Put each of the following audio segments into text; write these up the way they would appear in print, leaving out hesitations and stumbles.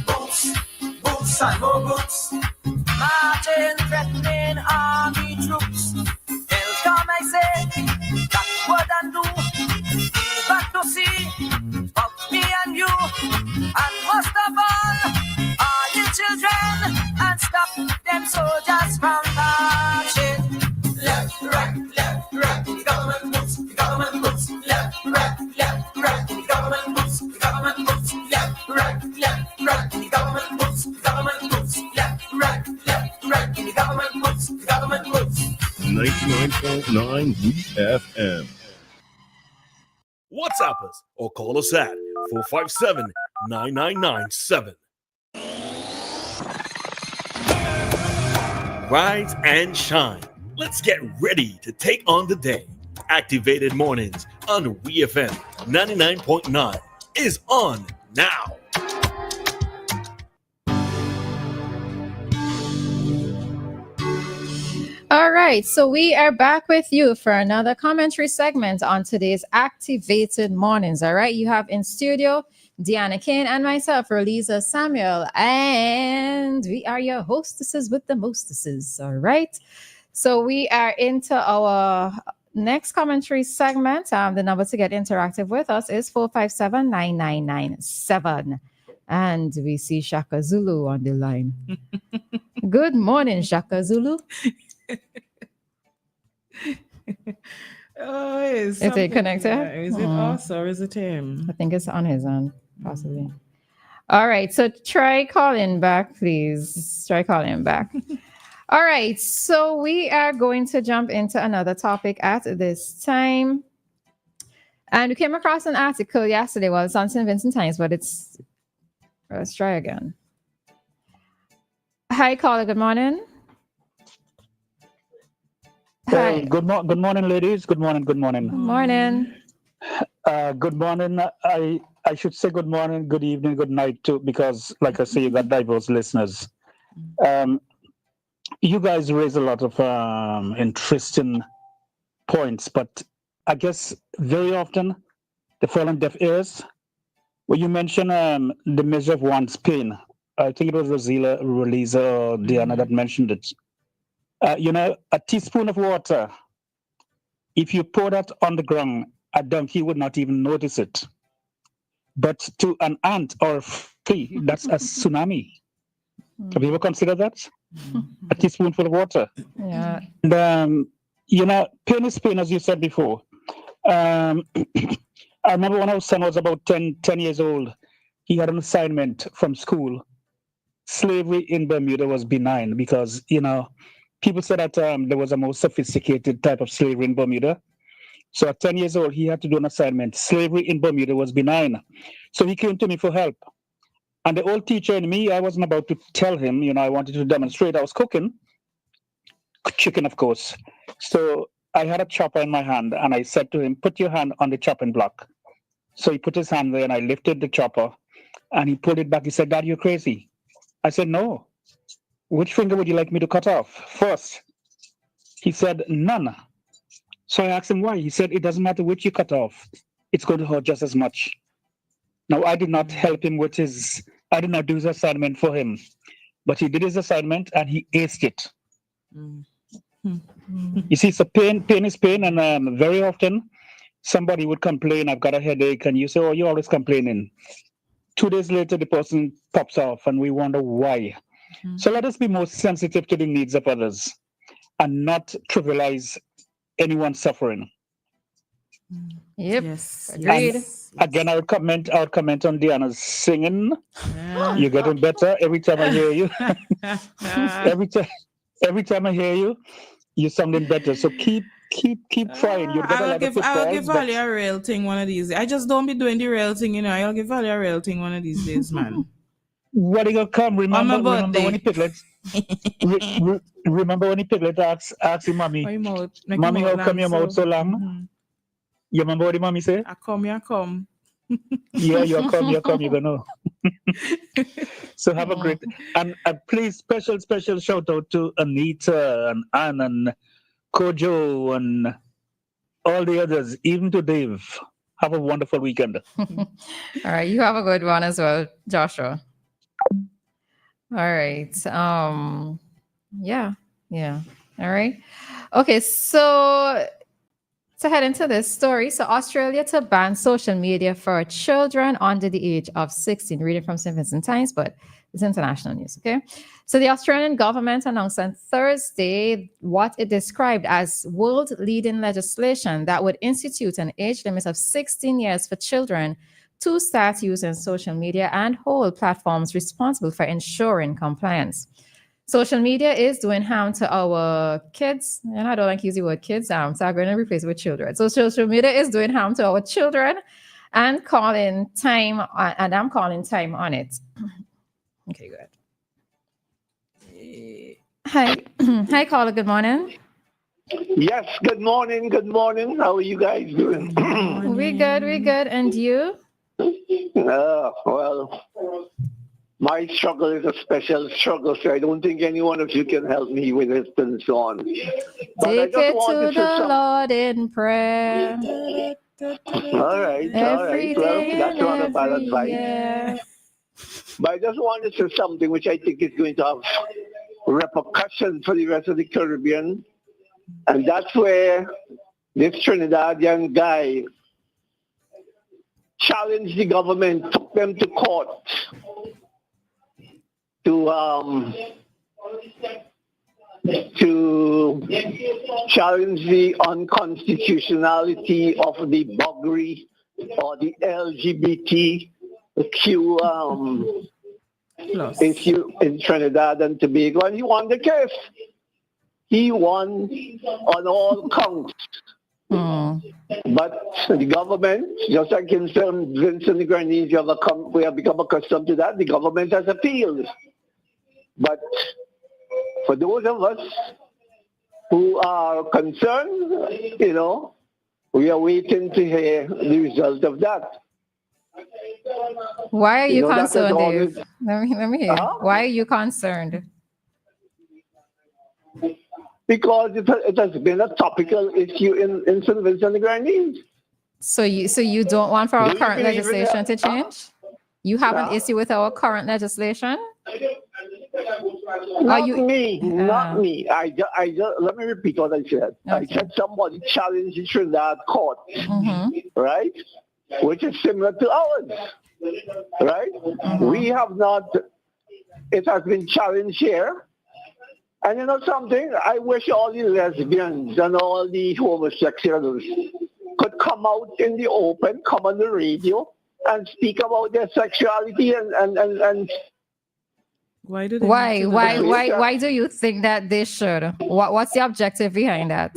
Boots, boots and more boots. Marching, threatening army troops. They'll come, I say, that wouldn't do. But to see of me and you, and most of all, are you children, and stop them soldiers from marching. Left, right, the government boots, left, right, the government boots, the government boots, left, right, the government boots, left, right, the government boots, the government boots. 99.9 WEFM. WhatsApp us or call us at 457-9997. Rise and shine. Let's get ready to take on the day. Activated Mornings on WEFM 99.9 is on now. All right, so we are back with you for another commentary segment on today's Activated Mornings. All right, you have in studio Dianna, Cain, and myself, Roleza Samuel, and we are your hostesses with the mostesses. All right, so we are into our next commentary segment. The number to get interactive with us is 457-9997. And we see Shaka Zulu on the line. Good morning, Shaka Zulu. Is it connected? Is it us or is it him? I think it's on his own, possibly. All right, so try calling back, please. Try calling back. All right, so we are going to jump into another topic at this time. And we came across an article yesterday. Well, it's on St. Vincent Times, but let's try again. Hi, caller. Good morning. Hey, good morning, ladies. Good morning. Good morning. Good morning. I should say good morning, good evening, good night too, because like I say, you got diverse listeners. You guys raise a lot of interesting points, but I guess very often they fall on deaf ears. When you mention the measure of one's pain, I think it was Roleza or Dianna that mentioned it. A teaspoon of water, if you pour that on the ground, a donkey would not even notice it. But to an ant or a flea, that's a tsunami. Have you ever considered that? A teaspoonful of water. Yeah. And, pain is pain, as you said before. I remember when our son was about 10 years old, he had an assignment from school. Slavery in Bermuda was benign because, people said that there was a more sophisticated type of slavery in Bermuda. So at 10 years old, he had to do an assignment. Slavery in Bermuda was benign. So he came to me for help. And the old teacher in me, I wasn't about to tell him, I wanted to demonstrate. I was cooking chicken, of course. So I had a chopper in my hand and I said to him, put your hand on the chopping block. So he put his hand there and I lifted the chopper and he pulled it back. He said, Dad, you're crazy. I said, no. Which finger would you like me to cut off first? He said, none. So I asked him why. He said, it doesn't matter which you cut off. It's going to hurt just as much. Now, I did not help him I did not do his assignment for him. But he did his assignment and he aced it. You see, so pain is pain. And very often, somebody would complain, I've got a headache. And you say, oh, you're always complaining. 2 days later, the person pops off and we wonder why. So let us be more sensitive to the needs of others and not trivialize anyone's suffering. Yep. Yes. Agreed. Again, I would comment on Dianna's singing. Yeah. You're getting better every time I hear you. every time I hear you, you're sounding better. So keep trying. I'll give Ali a real thing one of these days. I just don't be doing the real thing, I'll give Ali a real thing one of these days, man. What are you gonna come? Remember when he piglets? Remember when he piglet asked his mommy, "Mommy, how come your mouth so long?" Mm-hmm. You remember what the mommy said? I come. Yeah, you come, you're gonna know. So have a great and please special shout out to Anita and Ann and Kojo and all the others, even to Dave. Have a wonderful weekend. All right, you have a good one as well, Joshua. All right. Yeah. All right. Okay, so to head into this story, so Australia to ban social media for children under the age of 16. Reading from St. Vincent Times, but it's international news. Okay. So the Australian government announced on Thursday what it described as world leading legislation that would institute an age limit of 16 years for children to start using social media and hold platforms responsible for ensuring compliance. Social media is doing harm to our kids, and I don't like using the word kids, so I'm going to replace it with children. So social media is doing harm to our children, and I'm calling time on it. Okay, good. Hi, hi, caller. Good morning. Yes, good morning. Good morning. How are you guys doing? We good. And you? Well, my struggle is a special struggle, so I don't think any one of you can help me with it and so on. But Take it to the Lord in prayer. All right. Well, that's not a bad advice. Year. But I just want to say something which I think is going to have repercussions for the rest of the Caribbean. And that's where this Trinidadian guy challenged the government, took them to court to challenge the unconstitutionality of the buggery or the LGBTQ issue in Trinidad and Tobago, and he won the case. He won on all counts. But the government, just like in St. Vincent and the Grenadines, we have become accustomed to that. The government has appealed. But for those of us who are concerned, we are waiting to hear the result of that. Why are you concerned, Dave? Let me hear. Why are you concerned? Because it has been a topical issue in St. Vincent and the Grenadines. So you don't want for our current legislation to change? You have an issue with our current legislation? Not me. Let me repeat what I said. Okay. I said somebody challenged the Trinidad court, right? Which is similar to ours, right? We have not, it has been challenged here. And you know something? I wish all the lesbians and all the homosexuals could come out in the open, come on the radio, and speak about their sexuality and why do you think that they should? What's the objective behind that?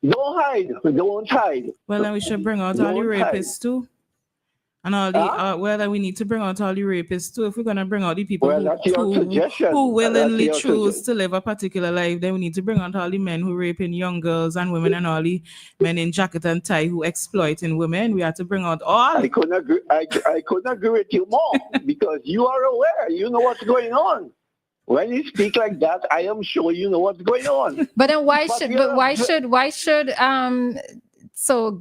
Don't hide. Well, then we should bring out all the rapists too. And all the we need to bring out all the rapists too. If we're gonna bring out the people who willingly choose to live a particular life, then we need to bring out all the men who raping young girls and women, and all the men in jacket and tie who exploiting women. We have to bring out all. I couldn't agree. I couldn't agree with you more because you are aware. You know what's going on. When you speak like that, I am sure you know what's going on. But then why should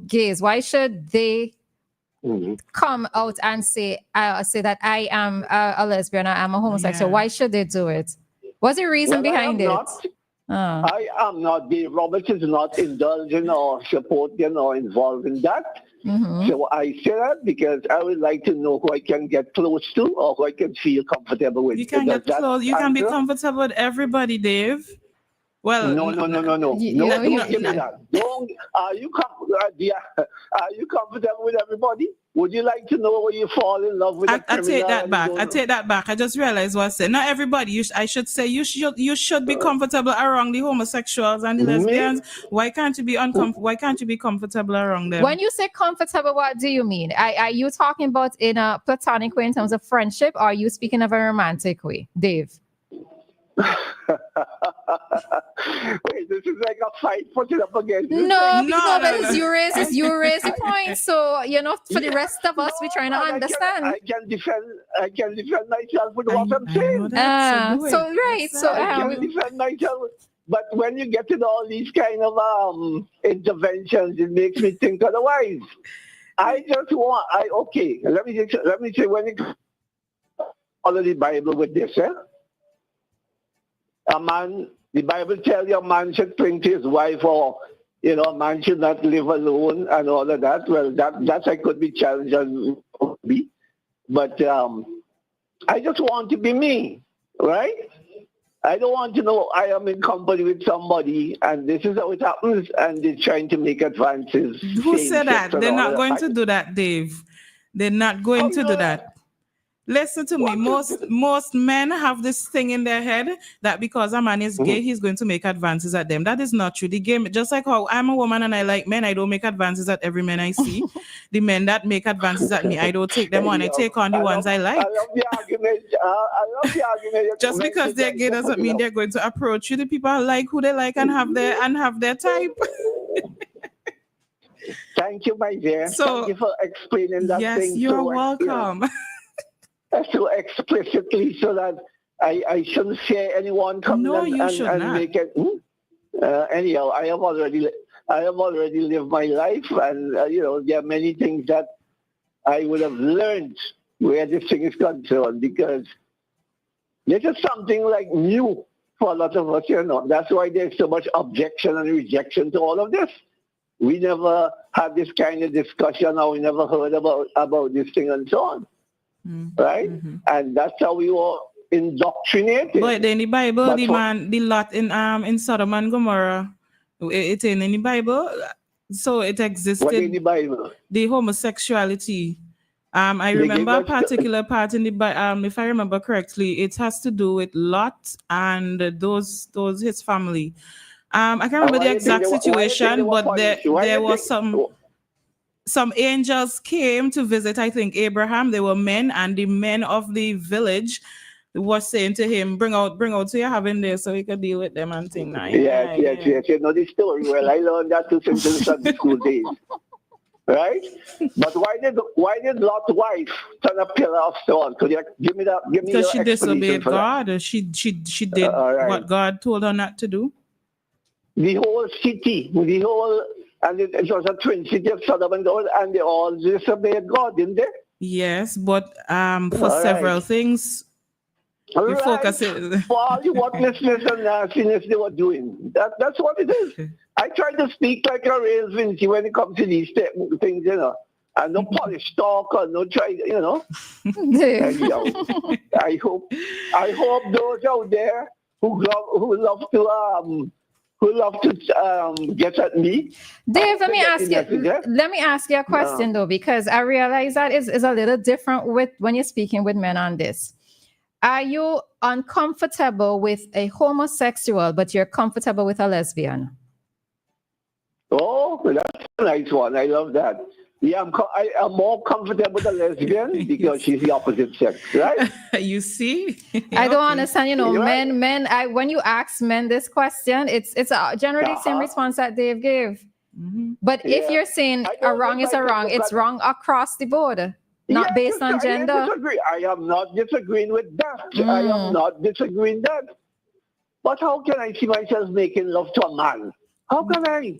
gays? Why should they come out and say that I am a lesbian, I am a homosexual? Why should they do it? What's the reason behind it? I am not. Dave Roberts is not indulging or supporting or involved in that. So I say that because I would like to know who I can get close to or who I can feel comfortable with. You can get close. You can be comfortable with everybody, Dave. Well, no. Don't give me that. Are you comfortable with everybody? Would you like to know where you fall in love with? I take that back. I just realized what I said. Not everybody. I should say you should be comfortable around the homosexuals and the lesbians. Why can't you be comfortable around them? When you say comfortable, what do you mean? Are you talking about in a platonic way in terms of friendship, or are you speaking of a romantic way, Dave? Wait, this is like a fight putting up against No, but it's you raise the point. So for the rest of us, we're trying to understand. I can defend myself with what I'm saying. I can defend myself. But when you get to all these kind of interventions, it makes me think otherwise. Let me say follow the Bible with this, eh? A man, the Bible tells you a man should cling to his wife, or, a man should not live alone and all of that. Well, that I could be challenged on me. But I just want to be me, right? I don't want to know I am in company with somebody and this is how it happens and they're trying to make advances. Who said that? They're not going to do that, Dave. They're not going to do that. Listen to me. Most men have this thing in their head that because a man is gay, he's going to make advances at them. That is not true. The game, just like how I'm a woman and I like men, I don't make advances at every man I see. The men that make advances at me, I don't take them on. I take on the ones I like. I love the argument. I love the argument. Just because they're gay doesn't mean they're going to approach you. The people like who they like and have their type. Thank you, my dear. Thank you for explaining that thing. Yes, you're welcome. So explicitly, so that I shouldn't say anyone come and make it. Anyhow, I have already lived my life, and there are many things that I would have learned where this thing is concerned, because this is something like new for a lot of us. That's why there's so much objection and rejection to all of this. We never had this kind of discussion, or we never heard about this thing and so on. Right? Mm-hmm. And that's how we were indoctrinated. But in the Bible, the lot in Sodom and Gomorrah, it's in the Bible. So it existed. What in the Bible? The homosexuality. I remember a particular part in the Bible, if I remember correctly, it has to do with Lot and those his family. I can't remember the exact situation, but there was some angels came to visit, I think, Abraham. They were men, and the men of the village was saying to him, bring out so you're having this so we could deal with them and things. Yes. You know the story. Well, I learned that too since the Sunday school days. Right? But why did Lot's wife turn a pillar of stone? Could you give me that? Because she disobeyed God. She did what God told her not to do. The whole city, and it was a twin city of Sodom and Gomorrah, and they all disobeyed God, didn't they? Yes, but for several things, we focus for all the worthlessness and nastiness they were doing. That's what it is. Okay. I try to speak like a real Vinci when it comes to these things, and no polished talk or no try, I hope those out there who love to get at me. Dave, let me ask you a question though, because I realize that is a little different with when you're speaking with men on this. Are you uncomfortable with a homosexual, but you're comfortable with a lesbian? Oh, that's a nice one. I love that. Yeah, I'm more comfortable with a lesbian because she's the opposite sex, right? You see? I don't understand, men, when you ask men this question, it's generally the same response that Dave gave. Mm-hmm. But if you're saying a wrong is a wrong, it's wrong across the board, not based on gender. I am not disagreeing with that. I am not disagreeing that. But how can I see myself making love to a man? How can I?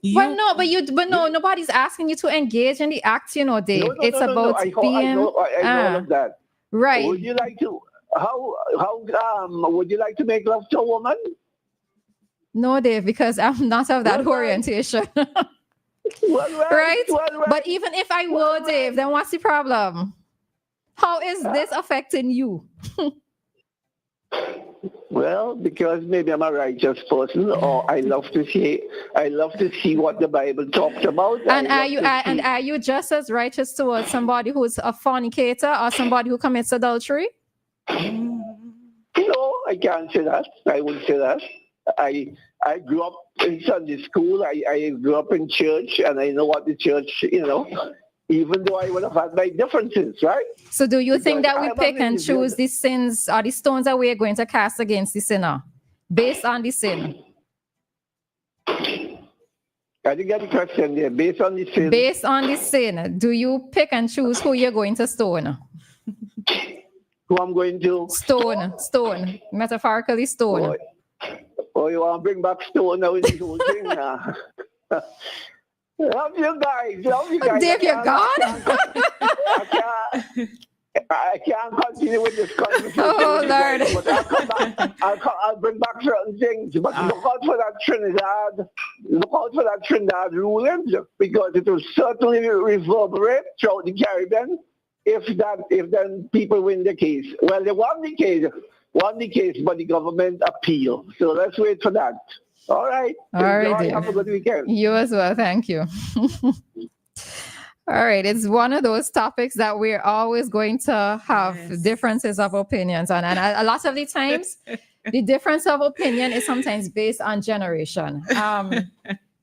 Nobody's asking you to engage in the act, Dave. No, it's about being. I know all of that. Right. Would you like to? Would you like to make love to a woman? No, Dave, because I'm not of that orientation. Right. But even if I were, Dave, then what's the problem? How is this affecting you? Well, because maybe I'm a righteous person, or I love to see what the Bible talks about. And are you just as righteous towards somebody who's a fornicator or somebody who commits adultery? No, I can't say that. I wouldn't say that. I grew up in Sunday school. I grew up in church, and I know what the church, even though I would have had my differences, right? So do you think that we pick and choose the sins or the stones that we are going to cast against the sinner based on the sin? I didn't get the question there. Based on the sin? Based on the sin, do you pick and choose who you're going to stone? Who I'm going to? Stone. Metaphorically stone. Oh, you want to bring back stone now in this whole thing? Love you guys. Dave, you're gone? I can't continue with this conversation. Oh, Lord. But I'll come back. I'll bring back certain things. But look out for that Trinidad. Look out for that Trinidad ruling, because it will certainly reverberate throughout the Caribbean if then people win the case. Well, they won the case, but the government appeal. So let's wait for that. All right. All right. Have a good weekend. You as well. Thank you. All right. It's one of those topics that we're always going to have differences of opinions on. And a lot of the times, the difference of opinion is sometimes based on generation.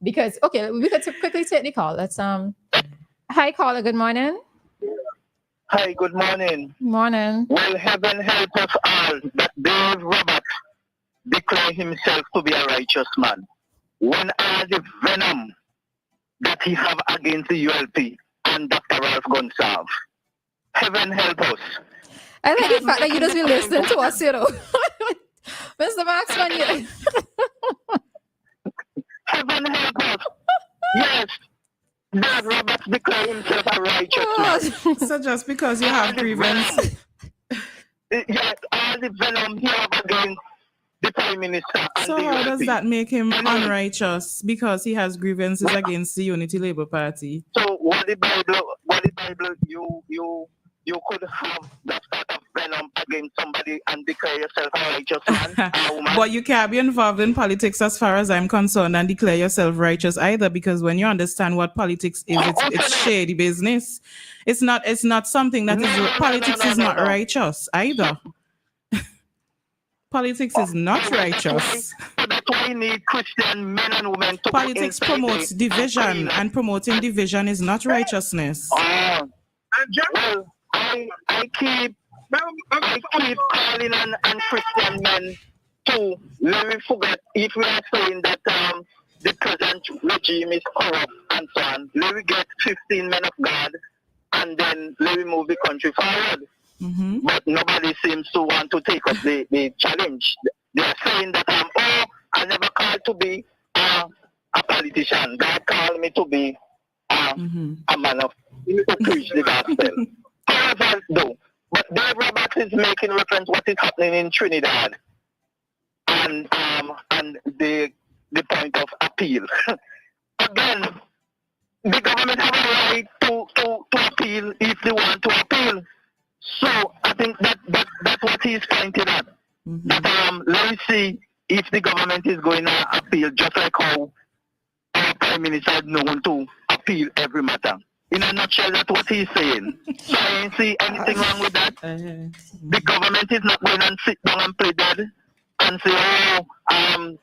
Because, okay, we could quickly take the call. Let's, hi, caller. Good morning. Hi, good morning. Morning. Well, heaven help us all that Dave Roberts declared himself to be a righteous man. When all the venom that he have against the ULP and Dr. Ralph Gonsalves. Heaven help us. I like the fact that you just be listening to us, you know. Mr. Maxman, you... Heaven help us. Yes. Dave Roberts declared himself a righteous man. So just because you have grievance. Yes, all the venom he have against the Prime Minister. So how does that make him unrighteous? Because he has grievances against the Unity Labour Party. So what the Bible, you could have that sort of venom against somebody and declare yourself a righteous man. But you can't be involved in politics as far as I'm concerned and declare yourself righteous either, because when you understand what politics is, it's shady business. It's not something that is politics is not righteous either. Politics is not righteous. We need Christian men and women to politics promotes division, and promoting division is not righteousness. Well, I keep calling on Christian men to let me forget if we are saying that the present regime is corrupt and so on. Let me get 15 men of God and then let me move the country forward. Mm-hmm. But nobody seems to want to take up the challenge. They're saying that I never called to be a politician. God called me to be a man of to preach the gospel. However, though, but Dave Roberts is making reference what is happening in Trinidad and the point of appeal. Again, the government have a right to appeal if they want to appeal. So I think that's what he's pointing at. Mm-hmm. That let me see if the government is going to appeal, just like how our Prime Minister is known to appeal every matter. In a nutshell, that's what he's saying. So I don't see anything wrong with that. The government is not going to sit down and play dead and say,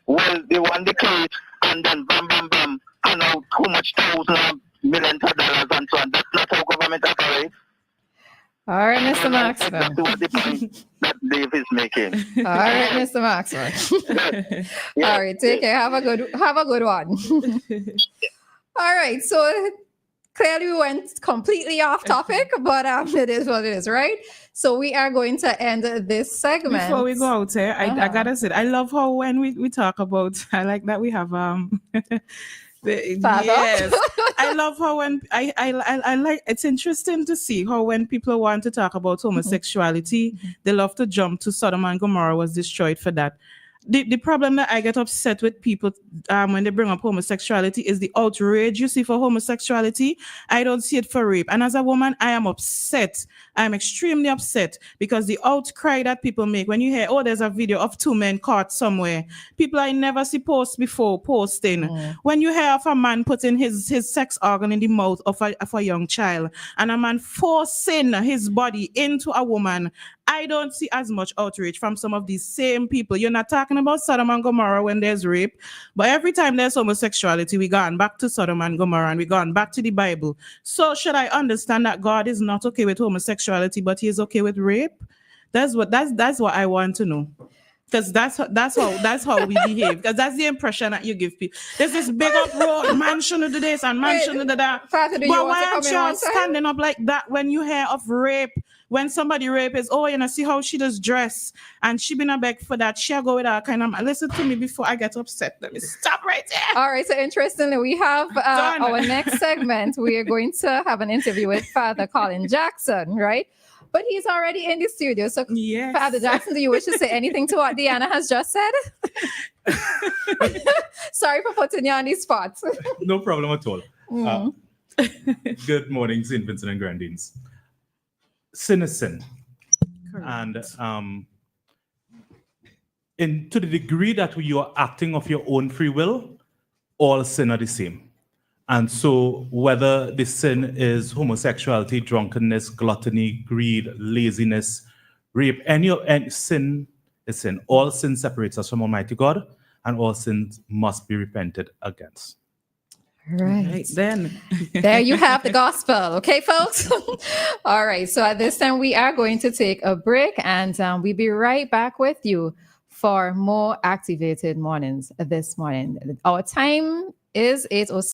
well, they won the case, and then bam, bam, bam, and out how much thousands of millions of dollars and so on. That's not how government operates. All right, Mr. Maxwell. Exactly what the point that Dave is making. All right, Mr. Maxwell. All right, take care. Have a good one. All right, so clearly we went completely off topic, but it is what it is, right? So we are going to end this segment. Before we go out here, I gotta say, I love how when we talk about, I like that we have yes, I love how when I like, it's interesting to see how when people want to talk about homosexuality, they love to jump to Sodom and Gomorrah was destroyed for that. The problem that I get upset with people when they bring up homosexuality is the outrage you see for homosexuality. I don't see it for rape. And as a woman, I am upset. I am extremely upset because the outcry that people make when you hear, oh, there's a video of two men caught somewhere. People I never see post before posting. When you hear of a man putting his sex organ in the mouth of a young child and a man forcing his body into a woman, I don't see as much outrage from some of these same people. You're not talking about Sodom and Gomorrah when there's rape, but every time there's homosexuality, we gone back to Sodom and Gomorrah and we gone back to the Bible. So should I understand that God is not okay with homosexuality, but he is okay with rape? That's what I want to know. Because that's how we behave. Because that's the impression that you give people. There's this big uproar, man shouldn't do this and man shouldn't do that. Father, but why aren't you standing up like that when you hear of rape? When somebody rape is, oh, you know, see how she does dress and she been a beg for that. She'll go with her kind of, listen to me before I get upset. Let me stop right there. All right. So interestingly, we have our next segment. We are going to have an interview with Father Colin Jackson, right? But he's already in the studio. So, yes. Father Jackson, do you wish to say anything to what Dianna has just said? Sorry for putting you on the spot. No problem at all. Good morning, St. Vincent and Grenadines. Sin is sin. Correct. And to the degree that you are acting of your own free will, all sin are the same. And so whether the sin is homosexuality, drunkenness, gluttony, greed, laziness, rape, any sin is sin. All sin separates us from Almighty God, and all sins must be repented against. Right. Then there you have the gospel. Okay, folks. All right. So at this time, we are going to take a break, and we'll be right back with you for more Activated Mornings this morning. Our time is 8:06.